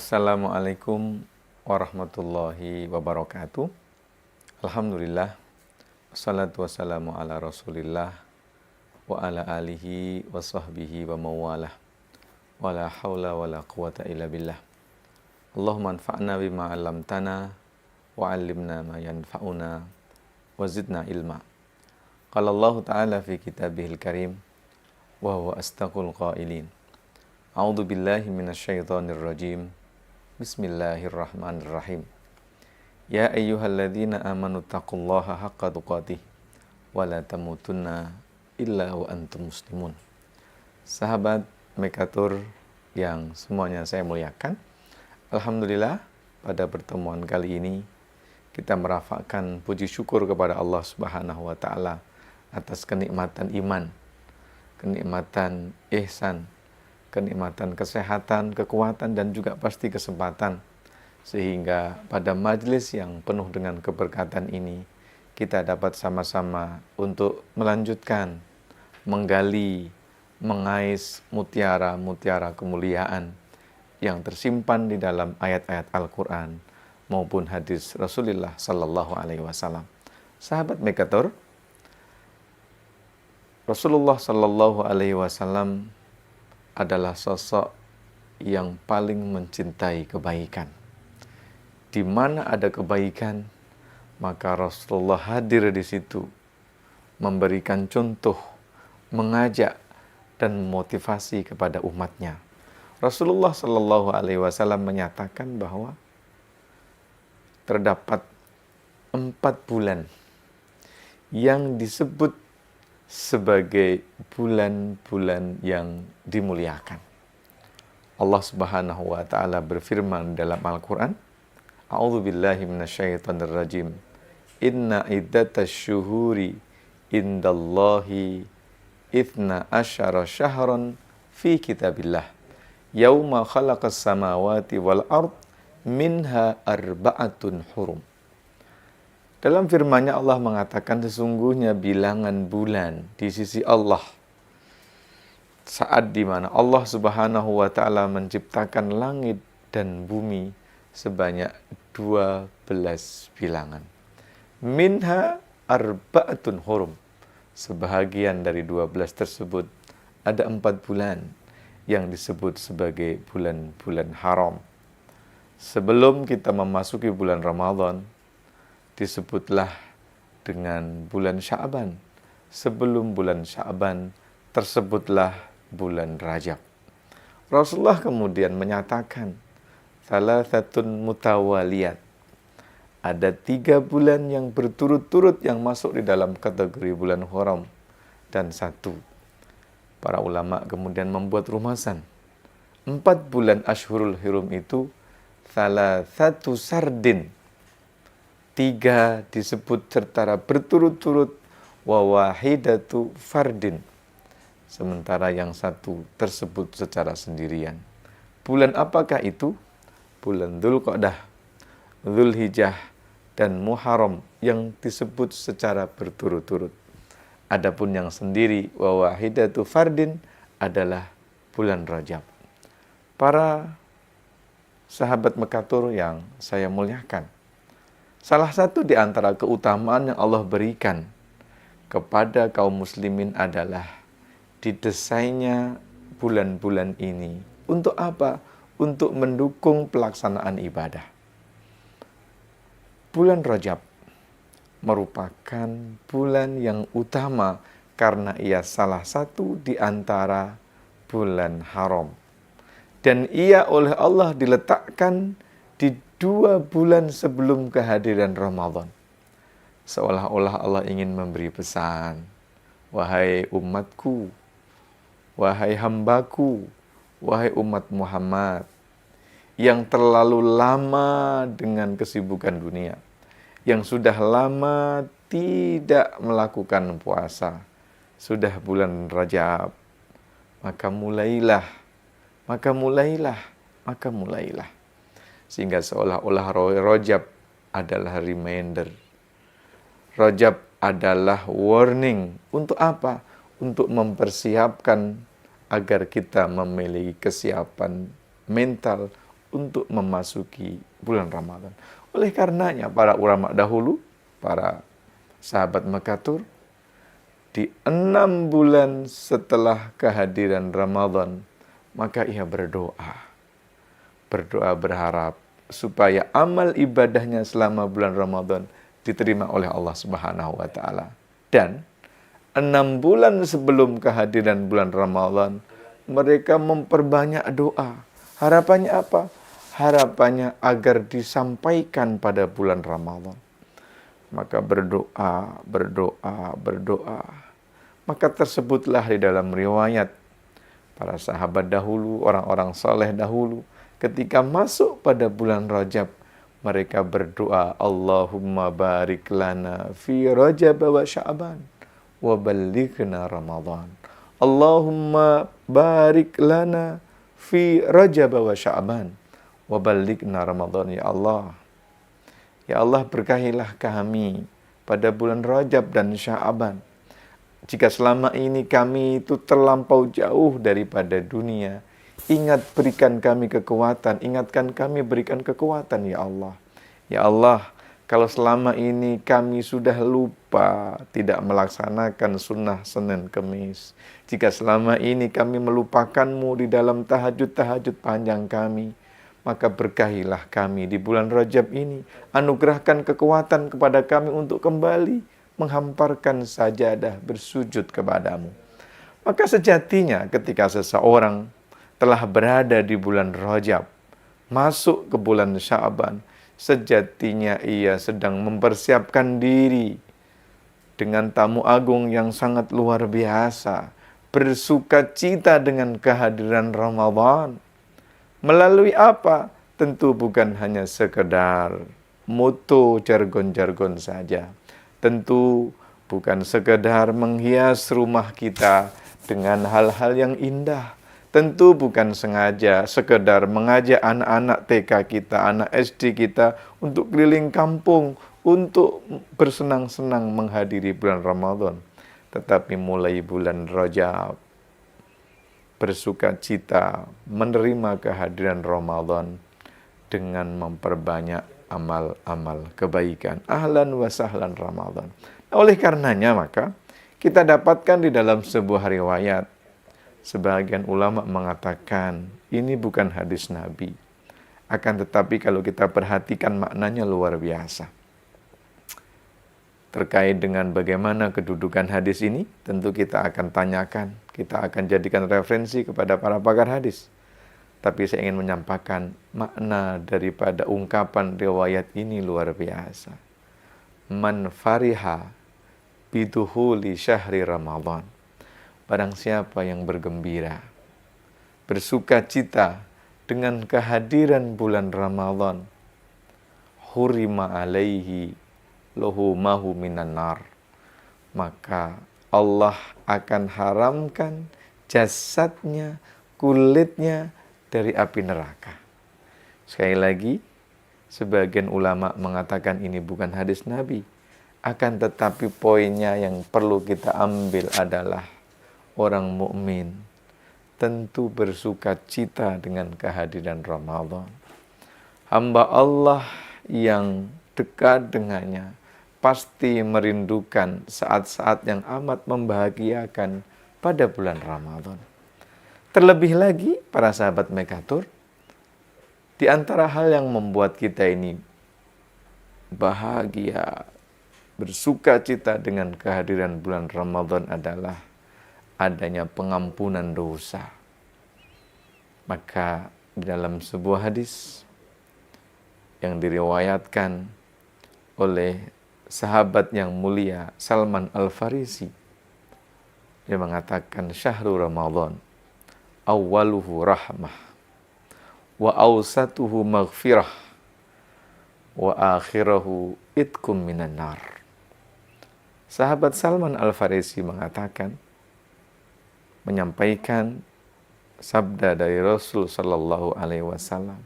Assalamualaikum warahmatullahi wabarakatuh. Alhamdulillah, wassalatu wassalamu ala rasulillah wa ala alihi wa sahbihi wa mawalah wa la hawla wa la quwata illa billah. Allahumma anfa'na bima 'allamtana wa 'allimna ma yanfa'una wa zidna ilma. Qala Allah Ta'ala fi kitabihil karim wa huwa astaqul qailin. A'udzu billahi minasyaitonir rajim. Bismillahirrahmanirrahim. Ya ayyuhalladzina amanu taqullaha haqqa tuqatih wa la tamutunna illa wa antum muslimun. Sahabat Mekatur yang semuanya saya muliakan, alhamdulillah pada pertemuan kali ini kita merafakkan puji syukur kepada Allah Subhanahu wa taala atas kenikmatan iman, kenikmatan ihsan, kenikmatan kesehatan, kekuatan, dan juga pasti kesempatan. Sehingga pada majelis yang penuh dengan keberkatan ini, kita dapat sama-sama untuk melanjutkan, menggali, mengais mutiara-mutiara kemuliaan yang tersimpan di dalam ayat-ayat Al-Quran maupun hadis Rasulullah Sallallahu Alaihi Wasallam. Sahabat Mekator, Rasulullah Sallallahu Alaihi Wasallam adalah sosok yang paling mencintai kebaikan. Di mana ada kebaikan, maka Rasulullah hadir di situ, memberikan contoh, mengajak, dan memotivasi kepada umatnya. Rasulullah Shallallahu Alaihi Wasallam menyatakan bahwa terdapat 4 bulan yang disebut sebagai bulan-bulan yang dimuliakan. Allah Subhanahu wa taala berfirman dalam Al-Qur'an, A'udzu billahi minasyaitonir rajim. Inna iddatasy syuhuri indallahi 12 syahran fi kitabillah. Yauma khalaqas samawati wal ard minha arba'atun hurum. Dalam firman-Nya Allah mengatakan sesungguhnya bilangan bulan di sisi Allah saat di mana Allah Subhanahu wa taala menciptakan langit dan bumi sebanyak 12 bilangan. Minha arba'atun hurum. Sebahagian dari 12 tersebut ada 4 bulan yang disebut sebagai bulan-bulan haram. Sebelum kita memasuki bulan Ramadan, disebutlah dengan bulan Sya'ban. Sebelum bulan Sya'ban, tersebutlah bulan Rajab. Rasulullah kemudian menyatakan, salasatun mutawaliyat. Ada 3 bulan yang berturut-turut yang masuk di dalam kategori bulan haram. Dan 1. Para ulama kemudian membuat rumasan. 4 bulan Ashhurul Hurum itu, salasatu sardin. 3 disebut secara berturut-turut, wa wahidatu fardin. Sementara yang 1 tersebut secara sendirian. Bulan apakah itu? Bulan Dzulqa'dah, Dzulhijjah, dan Muharram yang disebut secara berturut-turut. Adapun yang sendiri, wa wahidatu fardin, adalah bulan Rajab. Para sahabat Mekatur yang saya muliakan, salah satu di antara keutamaan yang Allah berikan kepada kaum muslimin adalah didesainnya bulan-bulan ini. Untuk apa? Untuk mendukung pelaksanaan ibadah. Bulan Rajab merupakan bulan yang utama karena ia salah satu di antara bulan haram. Dan ia oleh Allah diletakkan di 2 bulan sebelum kehadiran Ramadan. Seolah-olah Allah ingin memberi pesan, wahai umatku, wahai hambaku, wahai umat Muhammad, yang terlalu lama dengan kesibukan dunia, yang sudah lama tidak melakukan puasa, sudah bulan Rajab, maka mulailah. Sehingga seolah-olah Rajab adalah reminder. Rajab adalah warning. Untuk apa? Untuk mempersiapkan agar kita memiliki kesiapan mental untuk memasuki bulan Ramadan. Oleh karenanya para ulama dahulu, para sahabat Mekatur, di 6 bulan setelah kehadiran Ramadan, maka ia berdoa berharap supaya amal ibadahnya selama bulan Ramadan diterima oleh Allah Subhanahu wa taala. Dan 6 bulan sebelum kehadiran bulan Ramadan, mereka memperbanyak doa. Harapannya apa? Harapannya agar disampaikan pada bulan Ramadan. Maka berdoa. Maka tersebutlah di dalam riwayat para sahabat dahulu, orang-orang saleh dahulu, ketika masuk pada bulan Rajab, mereka berdoa, Allahumma barik lana fi Rajab wa Sya'ban wa ballighna Ramadan. Allahumma barik lana fi Rajab wa Sya'ban wa ballighna Ramadan. Ya Allah, ya Allah, berkahilah kami pada bulan Rajab dan Sya'ban. Jika selama ini kami itu terlampau jauh daripada dunia, berikan kami kekuatan, ingatkan kami, berikan kekuatan, ya Allah. Ya Allah, kalau selama ini kami sudah lupa tidak melaksanakan sunnah Senin Kemis, jika selama ini kami melupakanmu di dalam tahajud-tahajud panjang kami, maka berkahilah kami di bulan Rajab ini. Anugerahkan kekuatan kepada kami untuk kembali menghamparkan sajadah bersujud kepadamu. Maka sejatinya ketika seseorang telah berada di bulan Rajab, masuk ke bulan Sya'ban, sejatinya ia sedang mempersiapkan diri dengan tamu agung yang sangat luar biasa, bersukacita dengan kehadiran Ramadan. Melalui apa? Tentu bukan hanya sekedar moto jargon-jargon saja. Tentu bukan sekedar menghias rumah kita dengan hal-hal yang indah. Tentu bukan sengaja sekedar mengajak anak-anak TK kita, anak SD kita untuk keliling kampung, untuk bersenang-senang menghadiri bulan Ramadan. Tetapi mulai bulan Rajab, bersukacita menerima kehadiran Ramadan dengan memperbanyak amal-amal kebaikan. Ahlan wa sahlan Ramadan. Oleh karenanya maka kita dapatkan di dalam sebuah riwayat, sebagian ulama mengatakan ini bukan hadis Nabi. Akan tetapi kalau kita perhatikan maknanya luar biasa. Terkait dengan bagaimana kedudukan hadis ini, tentu kita akan tanyakan, kita akan jadikan referensi kepada para pakar hadis. Tapi saya ingin menyampaikan makna daripada ungkapan riwayat ini luar biasa. Man fariha biduhuli syahri Ramadan. Barang siapa yang bergembira, bersukacita dengan kehadiran bulan Ramadan, hurima alaihi luhumahu minan nar. Maka Allah akan haramkan jasadnya, kulitnya dari api neraka. Sekali lagi, sebagian ulama mengatakan ini bukan hadis Nabi. Akan tetapi poinnya yang perlu kita ambil adalah orang mukmin tentu bersukacita dengan kehadiran Ramadan. Hamba Allah yang dekat dengannya pasti merindukan saat-saat yang amat membahagiakan pada bulan Ramadan. Terlebih lagi, para sahabat Mekatur, di antara hal yang membuat kita ini bahagia, bersukacita dengan kehadiran bulan Ramadan adalah adanya pengampunan dosa. Maka di dalam sebuah hadis yang diriwayatkan oleh sahabat yang mulia Salman Al-Farisi, dia mengatakan syahrul Ramadan awwaluhu rahmah wa awsatuhu maghfirah wa akhirahu itkum minan nar. Sahabat Salman Al-Farisi mengatakan, menyampaikan sabda dari Rasul sallallahu alaihi wasallam,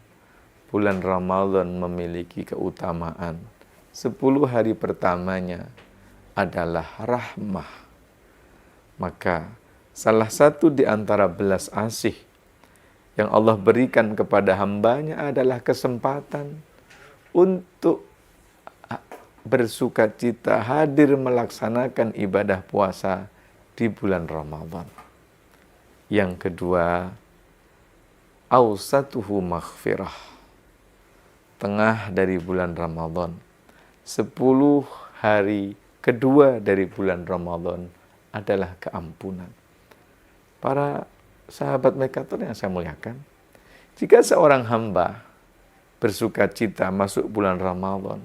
bulan Ramadan memiliki keutamaan. 10 hari pertamanya adalah rahmah. Maka salah satu di antara belas asih yang Allah berikan kepada hambanya adalah kesempatan untuk bersuka cita hadir melaksanakan ibadah puasa di bulan Ramadan. Yang kedua, awsatuhu maghfirah. Tengah dari bulan Ramadan, 10 hari kedua dari bulan Ramadan adalah keampunan. Para sahabat Mekator yang saya muliakan, jika seorang hamba bersuka cita masuk bulan Ramadan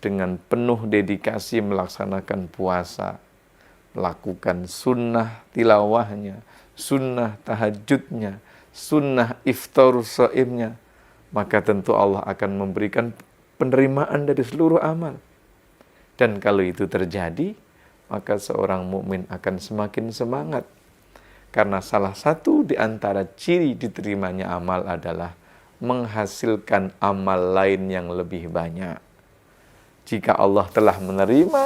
dengan penuh dedikasi melaksanakan puasa, melakukan sunnah tilawahnya, sunnah tahajudnya, sunnah iftar shaimnya, maka tentu Allah akan memberikan penerimaan dari seluruh amal. Dan kalau itu terjadi, maka seorang mukmin akan semakin semangat. Karena salah satu di antara ciri diterimanya amal adalah menghasilkan amal lain yang lebih banyak. Jika Allah telah menerima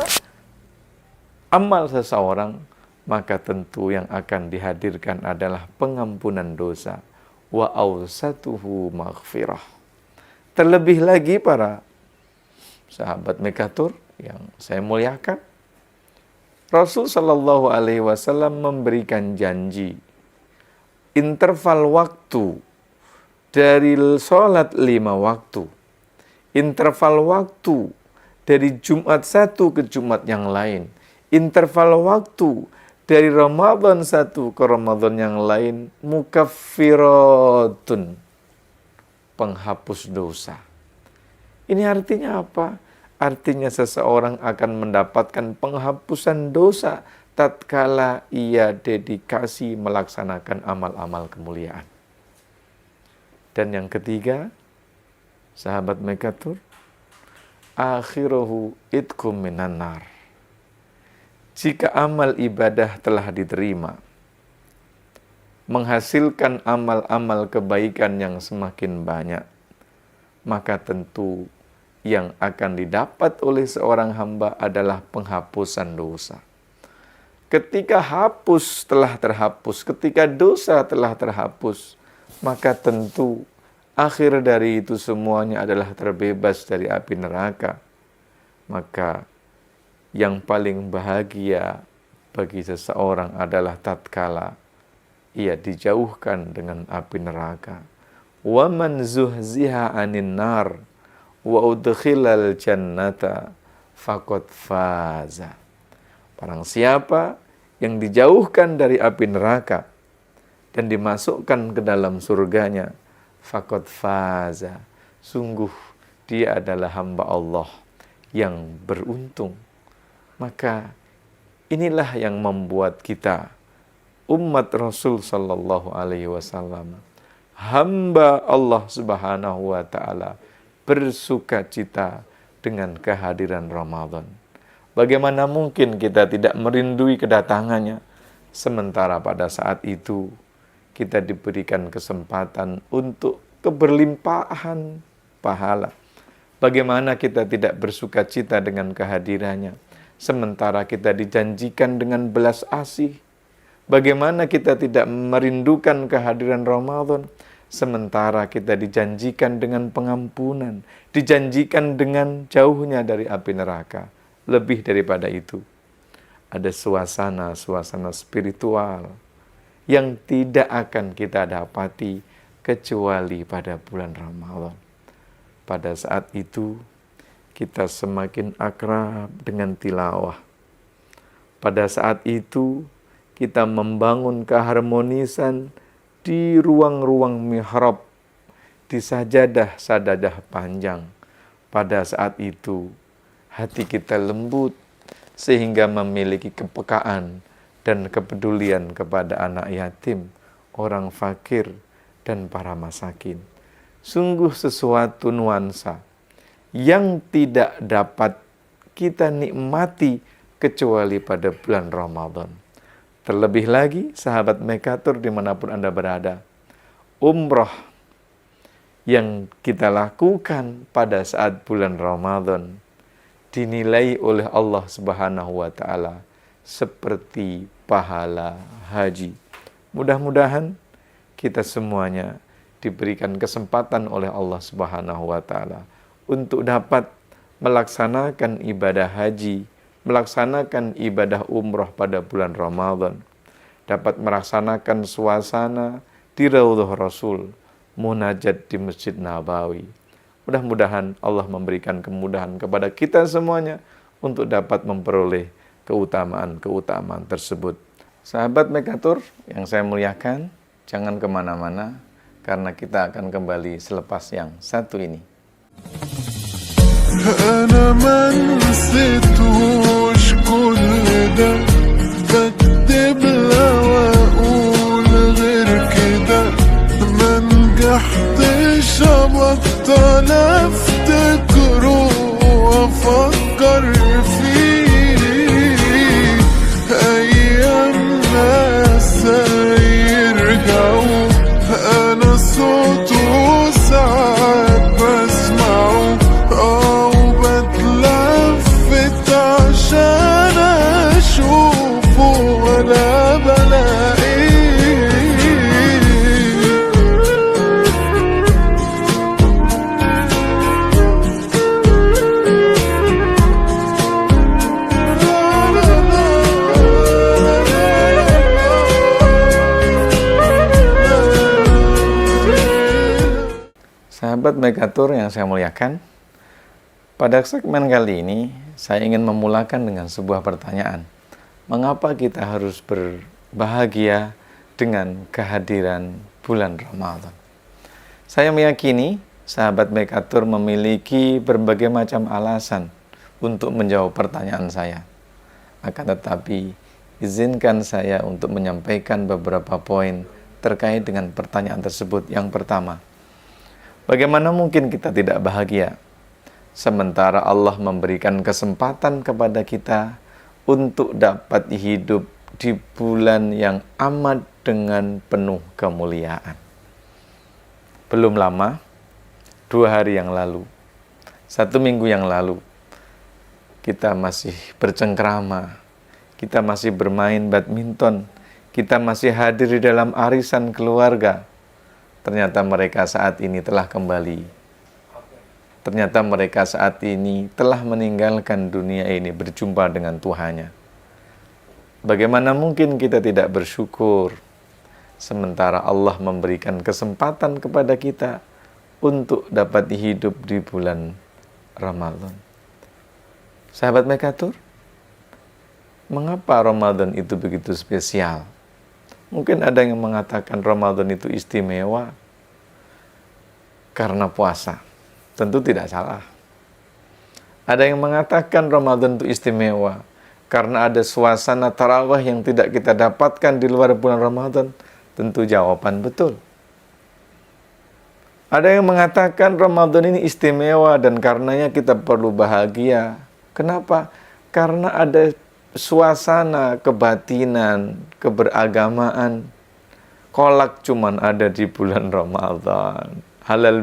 amal seseorang, maka tentu yang akan dihadirkan adalah pengampunan dosa. Wa awsatuhu maghfirah. Terlebih lagi para sahabat Mekatur yang saya muliakan, Rasul Shallallahu Alaihi Wasallam memberikan janji interval waktu dari sholat 5 waktu, interval waktu dari Jumat satu ke Jumat yang lain, interval waktu dari Ramadan satu ke Ramadan yang lain, mukaffiratun, penghapus dosa. Ini artinya apa? Artinya seseorang akan mendapatkan penghapusan dosa tatkala ia dedikasi melaksanakan amal-amal kemuliaan. Dan yang ketiga, sahabat Mekatur, akhiruhu idkum minan nar. Jika amal ibadah telah diterima, menghasilkan amal-amal kebaikan yang semakin banyak, maka tentu yang akan didapat oleh seorang hamba adalah penghapusan dosa. Ketika hapus telah terhapus, ketika dosa telah terhapus, maka tentu akhir dari itu semuanya adalah terbebas dari api neraka. Maka yang paling bahagia bagi seseorang adalah tatkala ia dijauhkan dengan api neraka. Wa man zuhziha 'anil nar wa udkhilal jannata faqad faza. Barang siapa yang dijauhkan dari api neraka dan dimasukkan ke dalam surganya, faqad faza, sungguh dia adalah hamba Allah yang beruntung. Maka inilah yang membuat kita umat Rasul sallallahu alaihi wasallam, hamba Allah Subhanahu wa taala, bersuka cita dengan kehadiran Ramadan. Bagaimana mungkin kita tidak merindui kedatangannya, sementara pada saat itu kita diberikan kesempatan untuk keberlimpahan pahala. Bagaimana kita tidak bersuka cita dengan kehadirannya, sementara kita dijanjikan dengan belas asih. Bagaimana kita tidak merindukan kehadiran Ramadan, sementara kita dijanjikan dengan pengampunan, dijanjikan dengan jauhnya dari api neraka. Lebih daripada itu, ada suasana spiritual yang tidak akan kita dapati kecuali pada bulan Ramadan. Pada saat itu, kita semakin akrab dengan tilawah. Pada saat itu, kita membangun keharmonisan di ruang-ruang mihrab, di sajadah panjang. Pada saat itu, hati kita lembut sehingga memiliki kepekaan dan kepedulian kepada anak yatim, orang fakir, dan para masakin. Sungguh sesuatu nuansa yang tidak dapat kita nikmati kecuali pada bulan Ramadan. Terlebih lagi, sahabat Mekatur dimanapun Anda berada, umrah yang kita lakukan pada saat bulan Ramadan dinilai oleh Allah Subhanahu wa taala seperti pahala haji. Mudah-mudahan kita semuanya diberikan kesempatan oleh Allah Subhanahu wa taala untuk dapat melaksanakan ibadah haji, melaksanakan ibadah umroh pada bulan Ramadan, dapat melaksanakan suasana di Raudhah Rasul, munajat di Masjid Nabawi. Mudah-mudahan Allah memberikan kemudahan kepada kita semuanya untuk dapat memperoleh keutamaan-keutamaan tersebut. Sahabat Mekatur yang saya muliakan, jangan kemana-mana, karena kita akan kembali selepas yang satu ini. أنا ما نسيتوش كل ده بكتب له وأقول غير كده ما نجحتش أبطل أفتكره وأفكر فيه أيام ناس يرجعوا أنا صوته ساعات بسمعه وبتلفت عشان أشوفه ولا Sahabat Mekatur yang saya muliakan, pada segmen kali ini saya ingin memulakan dengan sebuah pertanyaan. Mengapa kita harus berbahagia dengan kehadiran bulan Ramadan? Saya meyakini sahabat Mekatur memiliki berbagai macam alasan untuk menjawab pertanyaan saya. Akan tetapi, izinkan saya untuk menyampaikan beberapa poin terkait dengan pertanyaan tersebut. Yang pertama, bagaimana mungkin kita tidak bahagia sementara Allah memberikan kesempatan kepada kita untuk dapat hidup di bulan yang amat dengan penuh kemuliaan? Belum lama, 2 hari yang lalu, 1 minggu yang lalu, kita masih bercengkrama, kita masih bermain badminton, kita masih hadir di dalam arisan keluarga. Ternyata mereka saat ini telah kembali. Ternyata mereka saat ini telah meninggalkan dunia ini, berjumpa dengan Tuhannya. Bagaimana mungkin kita tidak bersyukur sementara Allah memberikan kesempatan kepada kita untuk dapat hidup di bulan Ramadan? Sahabat Mekatur, mengapa Ramadan itu begitu spesial? Mungkin ada yang mengatakan Ramadan itu istimewa karena puasa. Tentu tidak salah. Ada yang mengatakan Ramadan itu istimewa karena ada suasana tarawih yang tidak kita dapatkan di luar bulan Ramadan. Tentu jawaban betul. Ada yang mengatakan Ramadan ini istimewa dan karenanya kita perlu bahagia. Kenapa? Karena ada suasana kebatinan, keberagamaan. Kolak cuman ada di bulan Ramadan. Halal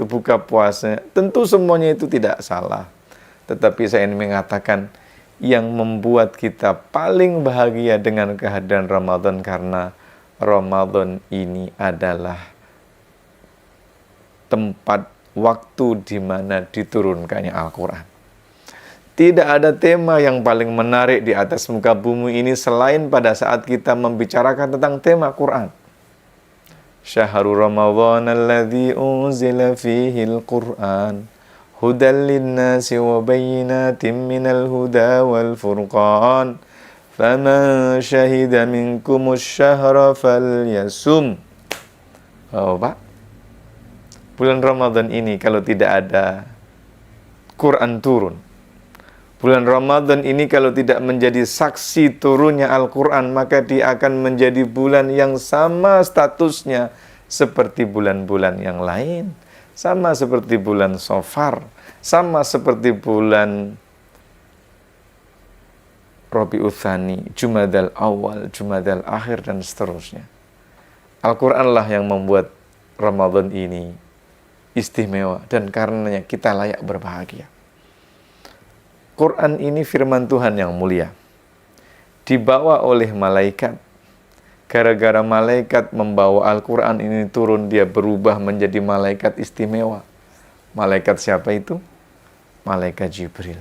buka puasa. Tentu semuanya itu tidak salah. Tetapi saya ingin mengatakan yang membuat kita paling bahagia dengan kehadiran Ramadan karena Ramadan ini adalah tempat waktu di mana diturunkannya Al-Quran. Tidak ada tema yang paling menarik di atas muka bumi ini selain pada saat kita membicarakan tentang tema Quran. Syahrul Ramadhan alladzi unzila fihi al-Quran hudan lin-nasi wa bayyinatin minal huda wal furqan faman syahida minkumus syahra falyasum. Oh, Pak. Bulan Ramadan ini kalau tidak ada Quran turun, bulan Ramadan ini kalau tidak menjadi saksi turunnya Al-Quran, maka dia akan menjadi bulan yang sama statusnya seperti bulan-bulan yang lain. Sama seperti bulan Safar, sama seperti bulan Rabiul Tsani, Jumadal Awal, Jumadal Akhir, dan seterusnya. Al-Quranlah yang membuat Ramadan ini istimewa dan karenanya kita layak berbahagia. Quran ini firman Tuhan yang mulia, dibawa oleh malaikat, Gara-gara malaikat membawa Al-Quran ini turun, dia berubah menjadi malaikat istimewa. Malaikat siapa itu? Malaikat Jibril.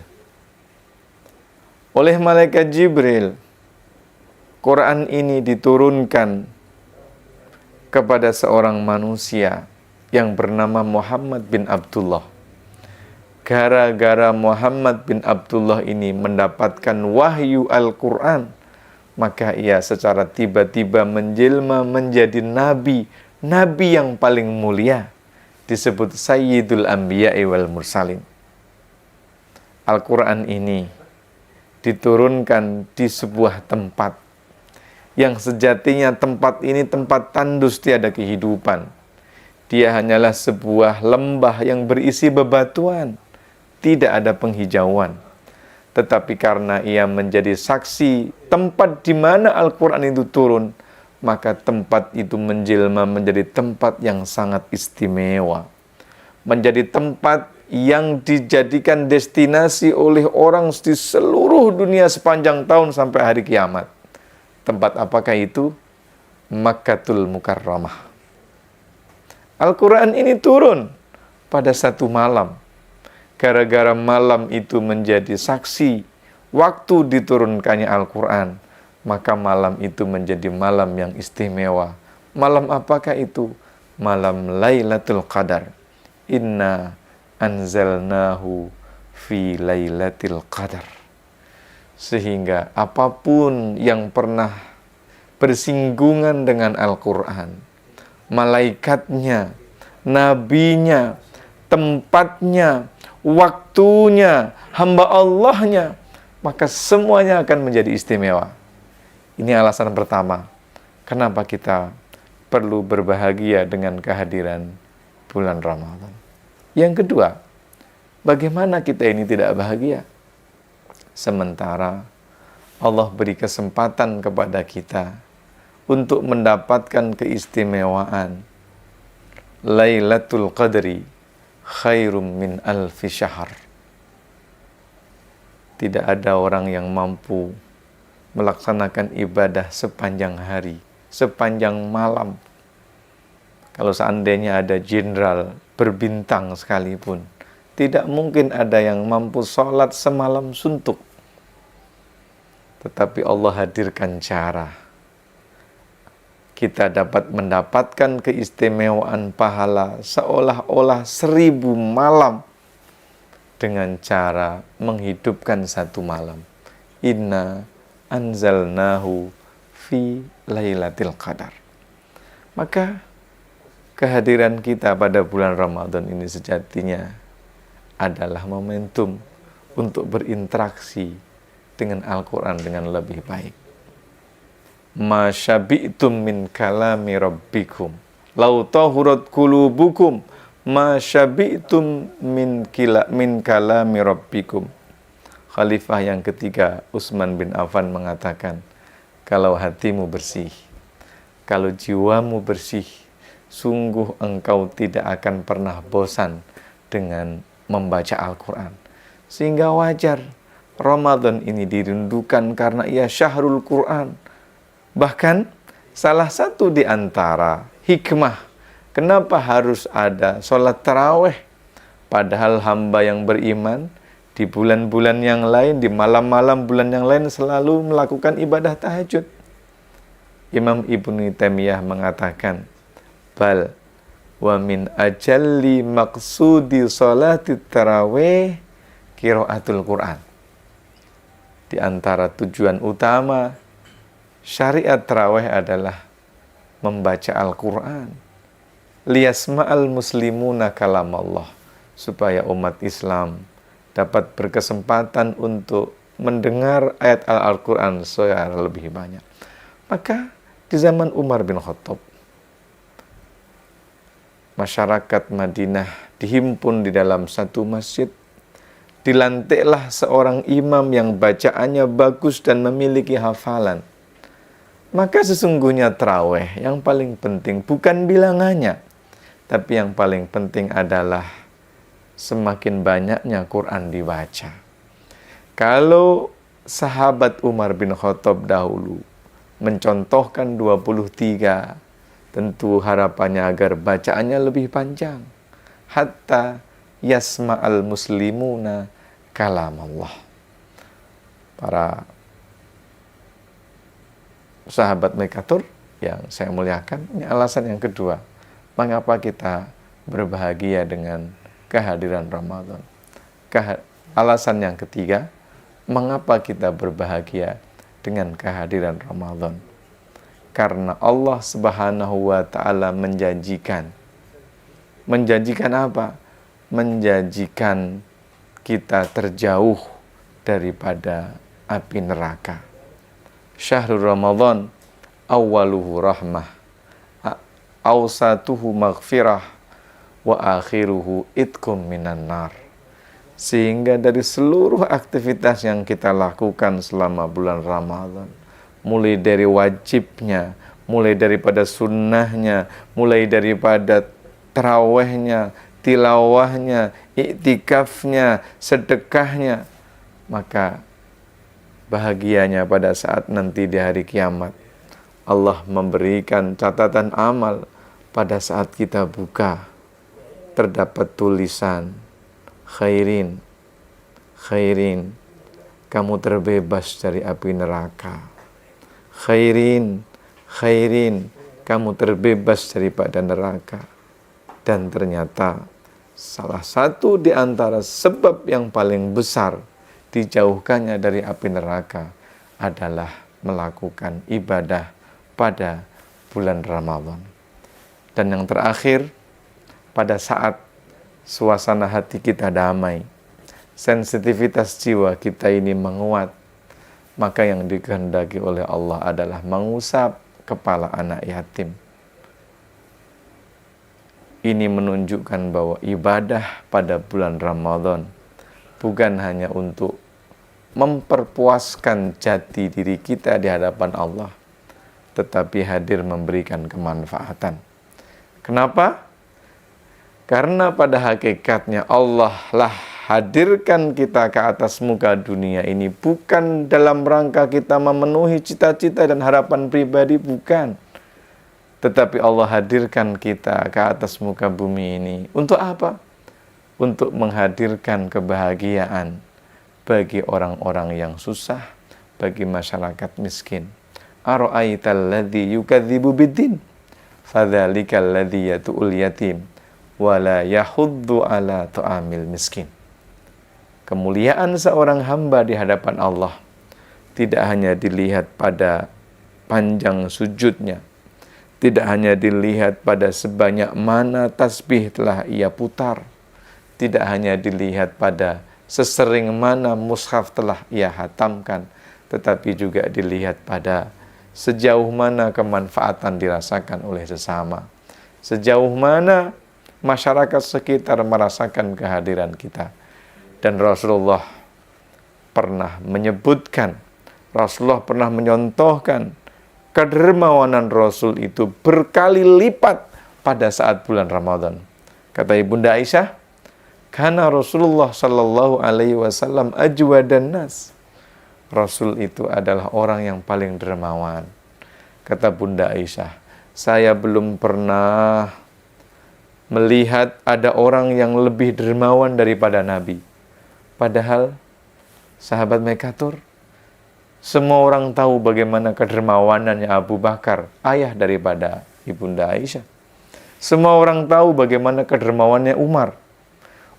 Oleh malaikat Jibril, Quran ini diturunkan kepada seorang manusia yang bernama Muhammad bin Abdullah. Gara-gara Muhammad bin Abdullah ini mendapatkan wahyu Al-Quran, maka ia secara tiba-tiba menjelma menjadi nabi, nabi yang paling mulia, disebut Sayyidul Anbiya'i wal Mursalin. Al-Quran ini diturunkan di sebuah tempat yang sejatinya tempat ini tempat tandus tiada kehidupan. Dia hanyalah sebuah lembah yang berisi bebatuan, tidak ada penghijauan. Tetapi karena ia menjadi saksi tempat di mana Al-Quran itu turun, maka tempat itu menjelma menjadi tempat yang sangat istimewa. Menjadi tempat yang dijadikan destinasi oleh orang di seluruh dunia sepanjang tahun sampai hari kiamat. Tempat apakah itu? Makkatul Mukarramah. Al-Quran ini turun pada satu malam. Gara-gara malam itu menjadi saksi waktu diturunkannya Al-Quran, maka malam itu menjadi malam yang istimewa. Malam apakah itu? Malam Lailatul Qadar. Inna anzalnahu fi Lailatul Qadar. Sehingga apapun yang pernah bersinggungan dengan Al-Quran, malaikatnya, nabinya, tempatnya, waktunya, hamba Allahnya, maka semuanya akan menjadi istimewa. Ini alasan pertama, kenapa kita perlu berbahagia dengan kehadiran bulan Ramadan. Yang kedua, bagaimana kita ini tidak bahagia? Sementara Allah beri kesempatan kepada kita untuk mendapatkan keistimewaan Lailatul Qadri khairum min alfi syahr. Tidak ada orang yang mampu melaksanakan ibadah sepanjang hari, sepanjang malam. Kalau seandainya ada jenderal berbintang sekalipun, tidak mungkin ada yang mampu sholat semalam suntuk. Tetapi Allah hadirkan cara kita dapat mendapatkan keistimewaan pahala seolah-olah 1000 malam dengan cara menghidupkan satu malam. Inna anzalnahu fi Lailatul Qadar. Maka kehadiran kita pada bulan Ramadan ini sejatinya adalah momentum untuk berinteraksi dengan Al-Quran dengan lebih baik. Ma syabi'tum min kalami rabbikum lau tahurat qulubukum ma syabi'tum min kalami rabbikum. Khalifah yang ketiga Utsman bin Affan mengatakan, kalau hatimu bersih, kalau jiwamu bersih, sungguh engkau tidak akan pernah bosan dengan membaca Al-Quran. Sehingga wajar Ramadan ini dirindukan karena ia syahrul Quran. Bahkan salah satu di antara hikmah kenapa harus ada sholat taraweh, padahal hamba yang beriman di bulan-bulan yang lain, di malam-malam bulan yang lain selalu melakukan ibadah tahajud. Imam Ibnu Taimiyah mengatakan, bal wa min ajalli maqsudi sholati taraweh qiraatul Quran. Di antara tujuan utama syariat taraweh adalah membaca Al-Quran. Liyasma'al muslimuna kalam Allah. Supaya umat Islam dapat berkesempatan untuk mendengar ayat Al-Quran secara lebih banyak. Maka di zaman Umar bin Khattab, masyarakat Madinah dihimpun di dalam satu masjid. Dilantiklah seorang imam yang bacaannya bagus dan memiliki hafalan. Maka sesungguhnya taraweh yang paling penting bukan bilangannya, tapi yang paling penting adalah semakin banyaknya Quran dibaca. Kalau sahabat Umar bin Khattab dahulu mencontohkan 23. Tentu harapannya agar bacaannya lebih panjang. Hatta yasma'al muslimuna kalam Allah. Para sahabat Mekatur yang saya muliakan, ini alasan yang kedua. Mengapa kita berbahagia dengan kehadiran Ramadan? Alasan yang ketiga, mengapa kita berbahagia dengan kehadiran Ramadan? Karena Allah Subhanahu wa Ta'ala menjanjikan apa? Menjanjikan kita terjauh daripada api neraka. Syahrul Ramadan awwaluhu rahmah, awsatuhu maghfirah, wa akhiruhu itkum minan nar. Sehingga dari seluruh aktivitas yang kita lakukan selama bulan Ramadan, mulai dari wajibnya, mulai daripada sunnahnya, mulai daripada tarawehnya, tilawahnya, iktikafnya, sedekahnya, maka bahagianya pada saat nanti di hari kiamat Allah memberikan catatan amal. Pada saat kita buka terdapat tulisan khairin, kamu terbebas dari api neraka. Khairin, kamu terbebas daripada neraka. Dan ternyata salah satu di antara sebab yang paling besar dijauhkannya dari api neraka adalah melakukan ibadah pada bulan Ramadan. Dan yang terakhir, pada saat suasana hati kita damai, sensitivitas jiwa kita ini menguat, maka yang dikehendaki oleh Allah adalah mengusap kepala anak yatim. Ini menunjukkan bahwa ibadah pada bulan Ramadan bukan hanya untuk memperpuaskan jati diri kita di hadapan Allah, tetapi hadir memberikan kemanfaatan. Kenapa? Karena pada hakikatnya Allah lah hadirkan kita ke atas muka dunia ini bukan dalam rangka kita memenuhi cita-cita dan harapan pribadi, bukan. Tetapi Allah hadirkan kita ke atas muka bumi ini. Untuk apa? Untuk menghadirkan kebahagiaan bagi orang-orang yang susah, bagi masyarakat miskin. Ara'aital ladzi yukadzibu biddin, fadzalikal ladzi yatu'ul yatim wala yahuddu ala ta'amil miskin. Kemuliaan seorang hamba di hadapan Allah tidak hanya dilihat pada panjang sujudnya, tidak hanya dilihat pada sebanyak mana tasbih telah ia putar, tidak hanya dilihat pada sesering mana mushaf telah ia hatamkan, tetapi juga dilihat pada sejauh mana kemanfaatan dirasakan oleh sesama, sejauh mana masyarakat sekitar merasakan kehadiran kita. Dan Rasulullah pernah menyebutkan, Rasulullah pernah menyontohkan kedermawanan Rasul itu berkali lipat pada saat bulan Ramadan. Kata Ibunda Aisyah, karena Rasulullah Shallallahu Alaihi Wasallam ajwadan nas. Rasul itu adalah orang yang paling dermawan. Kata Bunda Aisyah, saya belum pernah melihat ada orang yang lebih dermawan daripada Nabi. Padahal sahabat Mekatur, semua orang tahu bagaimana kedermawanannya Abu Bakar, ayah daripada Ibunda Aisyah. Semua orang tahu bagaimana kedermawannya Umar.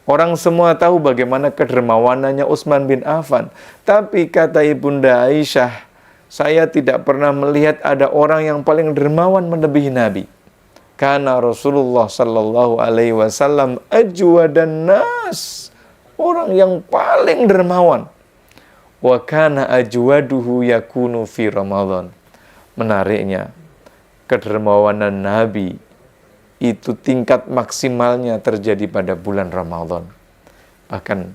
Orang semua tahu bagaimana kedermawanannya Utsman bin Affan. Tapi kata Ibunda Aisyah, saya tidak pernah melihat ada orang yang paling dermawan melebihi Nabi. Karena Rasulullah Sallallahu Alaihi Wasallam ajwadan nas, orang yang paling dermawan. Wa kana ajwaduhu yakunu fi Ramadan. Menariknya, kedermawanan Nabi itu tingkat maksimalnya terjadi pada bulan Ramadan. Bahkan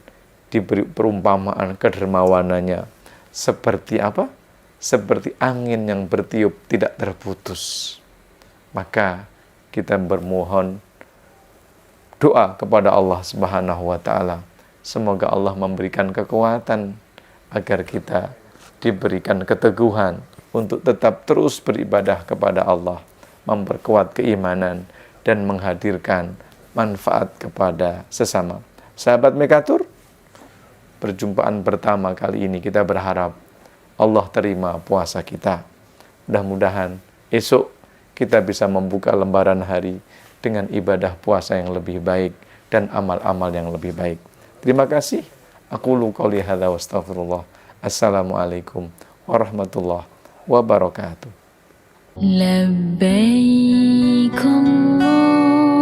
diberi perumpamaan kedermawanannya seperti apa? Seperti angin yang bertiup tidak terputus. Maka kita bermohon doa kepada Allah Subhanahu wa Ta'ala. Semoga Allah memberikan kekuatan agar kita diberikan keteguhan untuk tetap terus beribadah kepada Allah, memperkuat keimanan, dan menghadirkan manfaat kepada sesama. Sahabat Mekatur, perjumpaan pertama kali ini kita berharap Allah terima puasa kita. Mudah-mudahan esok kita bisa membuka lembaran hari dengan ibadah puasa yang lebih baik dan amal-amal yang lebih baik. Terima kasih. Aqulu qouli hadza wa astaghfirullah. Assalamualaikum warahmatullahi wabarakatuh. لبيك اللهم